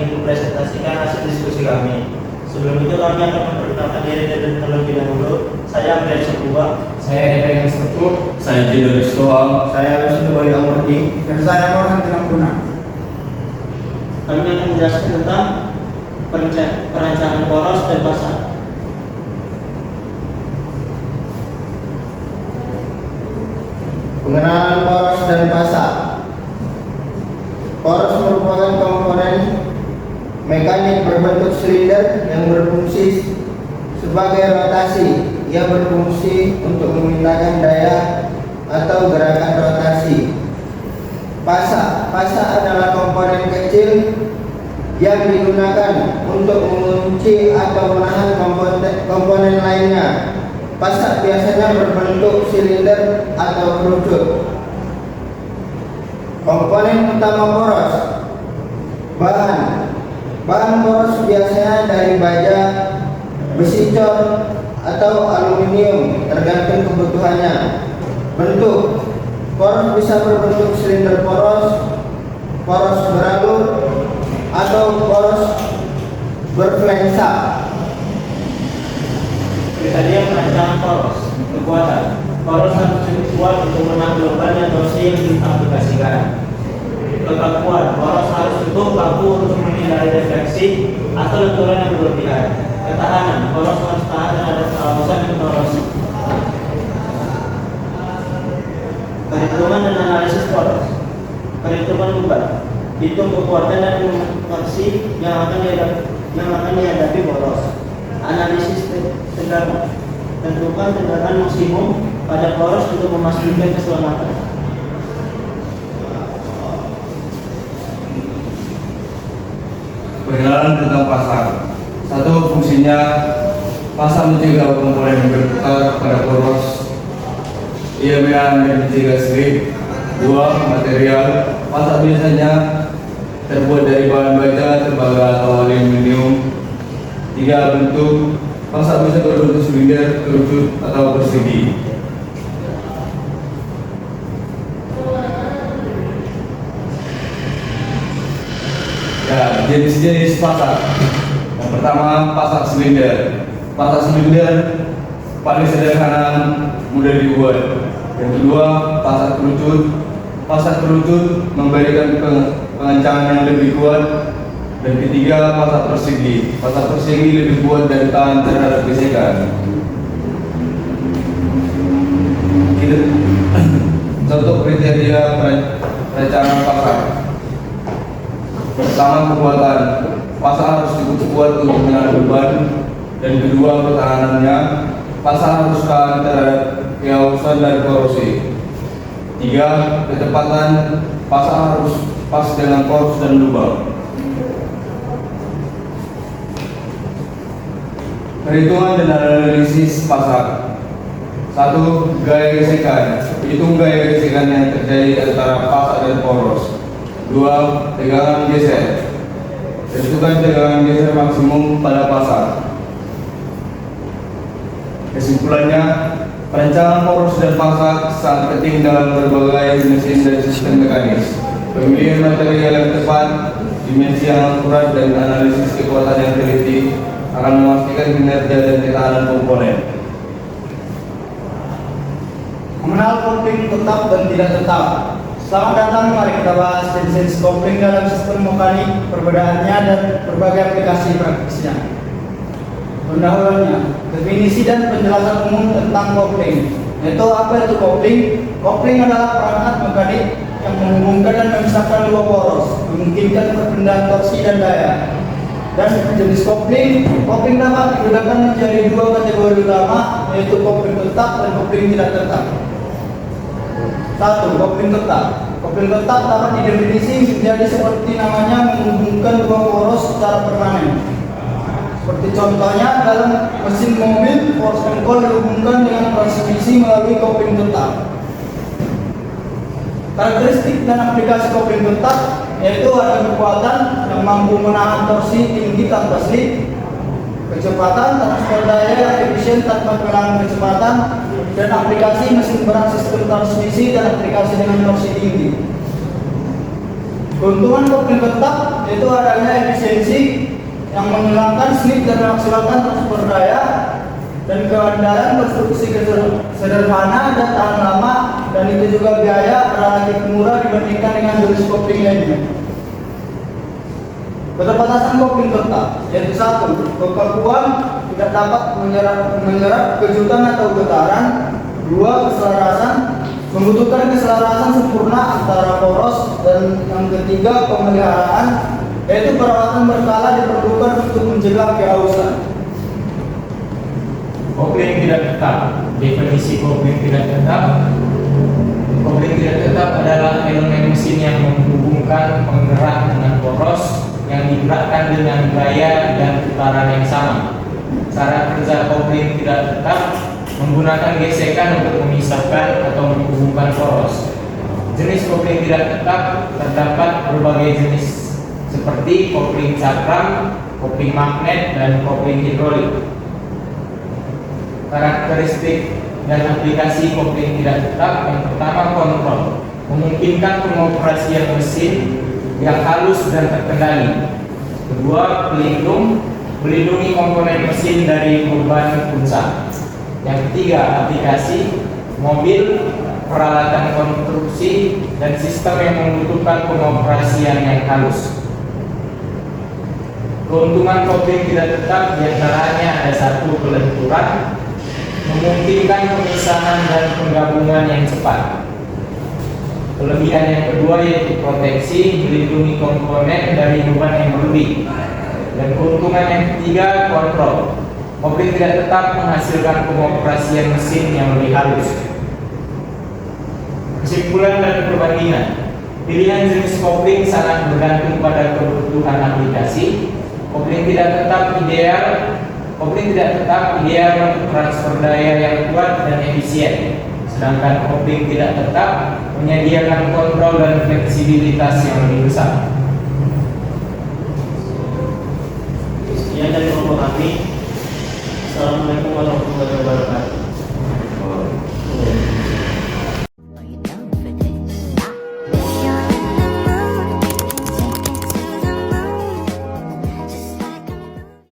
ingin mempresentasikan hasil diskusi kami. Sebelum itu kami akan memperkenalkan diri terlebih dahulu. Saya Amir Sebuah. Saya Eka Sepuh. Saya Jido Rizkoal. Saya Wisnu Bayu Amurti. Dan saya Norhan Tinapuna. Kami akan menjelaskan tentang perencanaan poros dan pasar. Pengenalan poros dan pasar. Poros merupakan komponen mekanik berbentuk silinder yang berfungsi sebagai rotasi. Ia berfungsi untuk memindahkan daya atau gerakan rotasi. Pasar adalah komponen kecil yang digunakan untuk mengunci atau menahan komponen lainnya. Pasar biasanya berbentuk silinder atau kerucut. Komponen utama poros. Bahan poros biasanya dari baja, besi cor, atau aluminium tergantung kebutuhannya. Bentuk poros bisa berbentuk silinder poros, poros beralur, atau poros berflensa. Kriteria perencanaan poros. Kekuatan. Poros harus cukup kuat untuk menahan gelombangnya torsi yang diaplikasikan. Kekakuan. Poros harus cukup kaku untuk menghindari defleksi atau lenturan yang berlebihan. Ketahanan. Poros harus tahan terhadap kehausan dan korosi. Perhitungan dan analisis poros. Perhitungan beban. Hitung kekuatan dan torsi yang akan dihadapi poros. Analisis tegangan. Tentukan tegangan maksimum pada poros untuk memastikan keselamatan. Pengenalan tentang pasar. Satu, fungsinya pasar mencegah komponen yang berputar pada poros. Ia mencegah slip. Dua, material. Pasar biasanya terbuat dari bahan baja, tembaga atau aluminium. Tiga, bentuk. Pasar bisa berbentuk silinder, kerucut, atau persegi. Ya, jenis-jenis pasar. Yang pertama, pasar silinder. Pasar silinder paling sederhana, mudah dibuat. Yang kedua, pasar kerucut. Pasar kerucut memberikan pengencangan yang lebih kuat. Dan ketiga, pasar persegi. Pasar persegi lebih kuat dan tahan terhadap gesekan. Contoh kriteria perencanaan pasar. Pertama, kekuatan. Pasar harus cukup kuat untuk menahan beban. Dan kedua, pertahanannya. Pasar harus tahan terhadap kehausan dan korosi. Tiga, kecepatan. Pasar harus pas dengan poros dan lubang. Perhitungan dan analisis pasar. Satu, gaya gesekan. Hitung gaya gesekan yang terjadi antara pasar dan poros. Dua, tegangan geser. Tentukan tegangan geser maksimum pada pasar. Kesimpulannya, perencanaan poros dan pasar sangat penting dalam berbagai mesin dan sistem mekanis. Pemilihan material yang tepat, dimensi yang akurat, dan analisis kekuatan yang teliti akan memastikan kinerja dan ketahanan komponen. Mengenal kopling tetap dan tidak tetap. Selamat datang, mari kita bahas jenis kopling dalam sistem mekanik, perbedaannya dan berbagai aplikasi praktisnya. Pendahuluannya, definisi dan penjelasan umum tentang kopling. Yaitu apa itu kopling? Kopling adalah perangkat mekanik yang menghubungkan dan memisahkan dua poros, memungkinkan perpindahan torsi dan daya. Dan jenis kopling dapat dibedakan menjadi dua kategori utama, yaitu kopling tetap dan kopling tidak tetap. Satu, kopling tetap. Kopling tetap dapat didefinisi menjadi seperti namanya, menghubungkan dua poros secara permanen. Seperti contohnya dalam mesin mobil, poros engkol dihubungkan dengan transmisi melalui kopling tetap. Karakteristik dan aplikasi kopling tetap yaitu ada kekuatan yang mampu menahan torsi tinggi tanpa slip, kecepatan transfer daya yang efisien tanpa kehilangan kecepatan, dan aplikasi mesin berat sistem transmisi dan aplikasi dengan torsi tinggi. Keuntungan kopling tetap yaitu adanya efisiensi yang menghilangkan slip dan memaksimalkan transfer daya, dan keandalan konstruksi sederhana dan tahan lama, dan itu juga biaya relatif murah dibandingkan dengan jenis kopling lainnya. Keterbatasan kopling tetap yaitu 1. Kekakuan tidak dapat menyerap kejutan atau getaran. 2. Keselarasan membutuhkan keselarasan sempurna antara poros, dan yang ketiga pemeliharaan yaitu perawatan berkala diperlukan untuk mencegah kehausan. Kopling tidak tetap. Definisi kopling tidak tetap. Kopling tidak tetap adalah elemen mesin yang menghubungkan penggerak dengan poros yang digerakkan dengan gaya dan putaran yang sama. Cara kerja kopling tidak tetap menggunakan gesekan untuk memisahkan atau menghubungkan poros. Jenis kopling tidak tetap terdapat berbagai jenis, seperti kopling cakram, kopling magnet, dan kopling hidrolik. Karakteristik dan aplikasi kopling tidak tetap: yang pertama, kontrol, memungkinkan pengoperasian mesin yang halus dan terkendali. Kedua, pelindung, melindungi komponen mesin dari beban punca. Yang ketiga, aplikasi, mobil, peralatan konstruksi, dan sistem yang membutuhkan pengoperasian yang halus. Keuntungan kopling tidak tetap diantaranya ada 1. Kelenturan, memungkinkan pemisahan dan penggabungan yang cepat. Kelebihan yang kedua yaitu proteksi, melindungi komponen dari beban yang berlebih. Dan keuntungan yang ketiga, kontrol. Kopling tidak tetap menghasilkan pengoperasian mesin yang lebih halus. Kesimpulan dan perbandingan: pilihan jenis kopling sangat bergantung pada kebutuhan aplikasi. Kopling tidak tetap ideal untuk transfer daya yang kuat dan efisien, sedangkan kopling tidak tetap menyediakan kontrol dan fleksibilitas yang lebih besar. Sekian dari kelompok kami. Assalamualaikum.